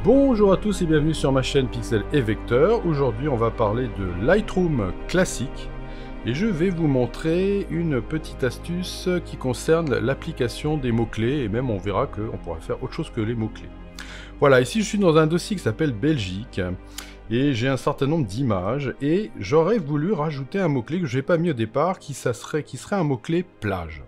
Bonjour à tous et bienvenue sur ma chaîne Pixel et Vecteur. Aujourd'hui on va parler de Lightroom classique et je vais vous montrer une petite astuce qui concerne l'application des mots-clés et même on verra qu'on pourra faire autre chose que les mots-clés. Voilà, ici je suis dans un dossier qui s'appelle Belgique et j'ai un certain nombre d'images et j'aurais voulu rajouter un mot-clé que je n'ai pas mis au départ qui serait un mot-clé plage.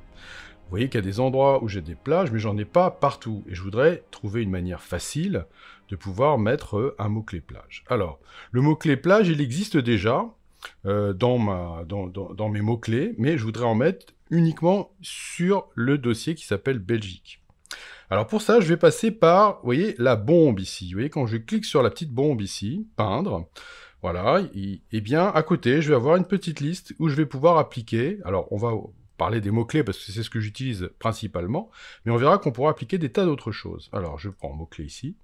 Vous voyez qu'il y a des endroits où j'ai des plages, mais j'en ai pas partout. Et je voudrais trouver une manière facile de pouvoir mettre un mot-clé plage. Alors, le mot-clé plage, il existe déjà dans mes mots-clés, mais je voudrais en mettre uniquement sur le dossier qui s'appelle Belgique. Alors pour ça, je vais passer par, vous voyez, la bombe ici. Vous voyez, quand je clique sur la petite bombe ici, peindre, voilà, et bien à côté, je vais avoir une petite liste où je vais pouvoir appliquer. Alors, on va parler des mots-clés parce que c'est ce que j'utilise principalement, mais on verra qu'on pourra appliquer des tas d'autres choses. Alors, je prends mot-clé ici,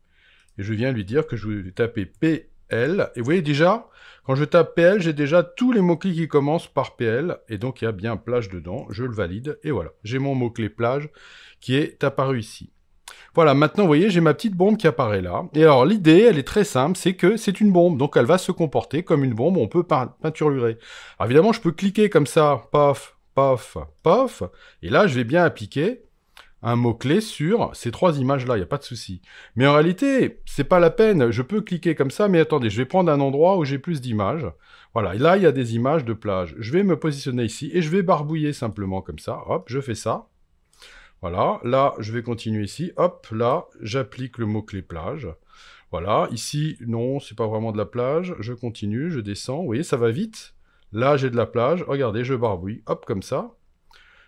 et je viens lui dire que je vais taper PL, et vous voyez déjà, quand je tape PL, j'ai déjà tous les mots-clés qui commencent par PL, et donc il y a bien plage dedans, je le valide, et voilà, j'ai mon mot-clé plage qui est apparu ici. Voilà, maintenant, vous voyez, j'ai ma petite bombe qui apparaît là. Et alors, l'idée, elle est très simple, c'est que c'est une bombe, donc elle va se comporter comme une bombe, on peut peinturer. Alors évidemment, je peux cliquer comme ça, paf, paf, paf, et là, je vais bien appliquer un mot-clé sur ces trois images-là, il n'y a pas de souci. Mais en réalité, c'est pas la peine, je peux cliquer comme ça, mais attendez, je vais prendre un endroit où j'ai plus d'images. Voilà, et là, il y a des images de plage. Je vais me positionner ici, et je vais barbouiller simplement comme ça, hop, je fais ça. Voilà, là, je vais continuer ici. Hop, là, j'applique le mot-clé plage. Voilà, ici, non, c'est pas vraiment de la plage. Je continue, je descends. Vous voyez, ça va vite. Là, j'ai de la plage. Regardez, je barbouille. Hop, comme ça.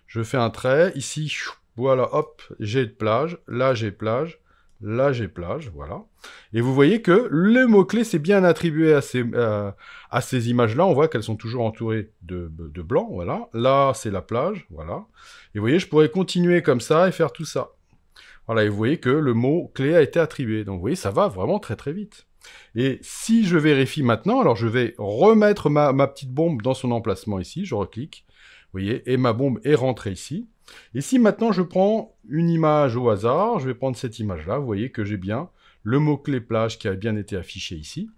Je fais un trait. Ici, voilà, hop, j'ai de plage. Là, j'ai plage. Là, j'ai plage, voilà. Et vous voyez que le mot-clé s'est bien attribué à ces images-là. On voit qu'elles sont toujours entourées de blanc, voilà. Là, c'est la plage, voilà. Et vous voyez, je pourrais continuer comme ça et faire tout ça. Voilà, et vous voyez que le mot-clé a été attribué. Donc, vous voyez, ça va vraiment très très vite. Et si je vérifie maintenant, alors je vais remettre ma petite bombe dans son emplacement ici. Je reclique, vous voyez, et ma bombe est rentrée ici. Et si maintenant je prends une image au hasard, je vais prendre cette image-là, vous voyez que j'ai bien le mot-clé plage qui a bien été affiché ici.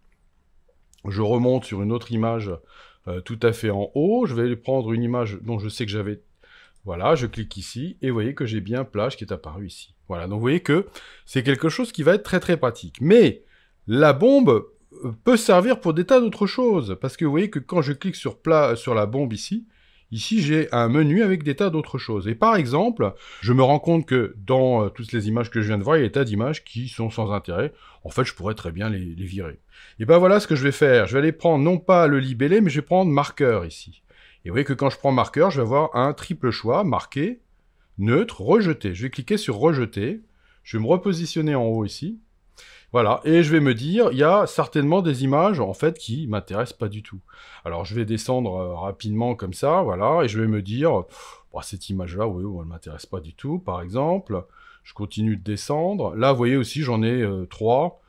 Je remonte sur une autre image tout à fait en haut, je vais prendre une image dont je sais que j'avais... Voilà, je clique ici, et vous voyez que j'ai bien plage qui est apparu ici. Voilà, donc vous voyez que c'est quelque chose qui va être très très pratique. Mais la bombe peut servir pour des tas d'autres choses, parce que vous voyez que quand je clique sur la bombe ici, j'ai un menu avec des tas d'autres choses. Et par exemple, je me rends compte que dans toutes les images que je viens de voir, il y a des tas d'images qui sont sans intérêt. En fait, je pourrais très bien les virer. Et ben voilà ce que je vais faire. Je vais aller prendre non pas le libellé, mais je vais prendre marqueur ici. Et vous voyez que quand je prends marqueur, je vais avoir un triple choix, marquer, neutre, rejeter. Je vais cliquer sur rejeter. Je vais me repositionner en haut ici. Voilà, et je vais me dire, il y a certainement des images, en fait, qui m'intéressent pas du tout. Alors, je vais descendre rapidement comme ça, voilà, et je vais me dire, oh, cette image-là, oui, elle m'intéresse pas du tout, par exemple. Je continue de descendre. Là, vous voyez aussi, j'en ai 3.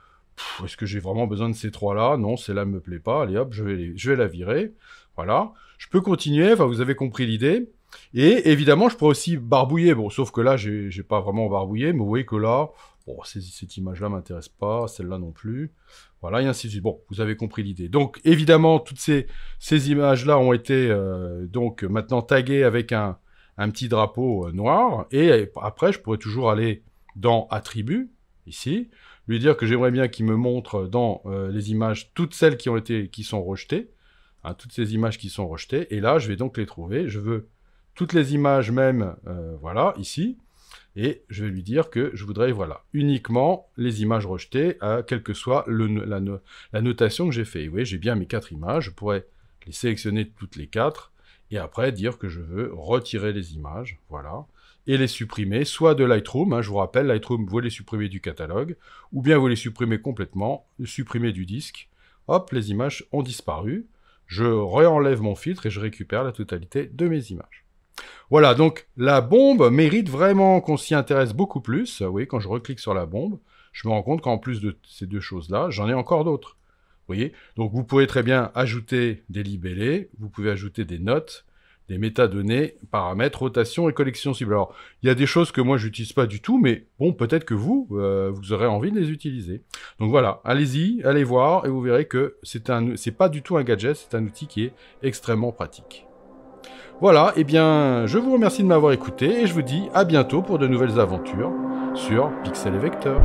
Est-ce que j'ai vraiment besoin de ces 3-là? Non, celle-là me plaît pas. Allez, hop, je vais la virer. Voilà. Je peux continuer, enfin, vous avez compris l'idée. Et évidemment, je pourrais aussi barbouiller. Bon, sauf que là, j'ai pas vraiment barbouillé, mais vous voyez que là, bon, cette image-là m'intéresse pas, celle-là non plus. Voilà, et ainsi de suite. Bon, vous avez compris l'idée. Donc, évidemment, toutes ces images-là ont été donc maintenant taguées avec un petit drapeau noir. Et après, je pourrais toujours aller dans Attributs, ici, lui dire que j'aimerais bien qu'il me montre dans les images toutes celles qui sont rejetées. Hein, toutes ces images qui sont rejetées. Et là, je vais donc les trouver. Je veux toutes les images même, voilà, ici. Et je vais lui dire que je voudrais, voilà, uniquement les images rejetées, quelle que soit la notation que j'ai fait. Vous voyez, j'ai bien mes 4 images, je pourrais les sélectionner toutes les 4, et après dire que je veux retirer les images, voilà, et les supprimer, soit de Lightroom, hein, je vous rappelle, Lightroom, vous les supprimez du catalogue, ou bien vous les supprimez complètement, supprimez du disque, hop, les images ont disparu, je réenlève mon filtre et je récupère la totalité de mes images. Voilà, donc la bombe mérite vraiment qu'on s'y intéresse beaucoup plus. Vous voyez, quand je reclique sur la bombe, je me rends compte qu'en plus de ces deux choses-là, j'en ai encore d'autres. Vous voyez, donc vous pouvez très bien ajouter des libellés, vous pouvez ajouter des notes, des métadonnées, paramètres, rotation et collection cible. Alors, il y a des choses que moi, j'utilise pas du tout, mais bon, peut-être que vous, vous aurez envie de les utiliser. Donc voilà, allez-y, allez voir, et vous verrez que c'est pas du tout un gadget, c'est un outil qui est extrêmement pratique. Voilà, eh bien, je vous remercie de m'avoir écouté, et je vous dis à bientôt pour de nouvelles aventures sur Pixel et Vecteur.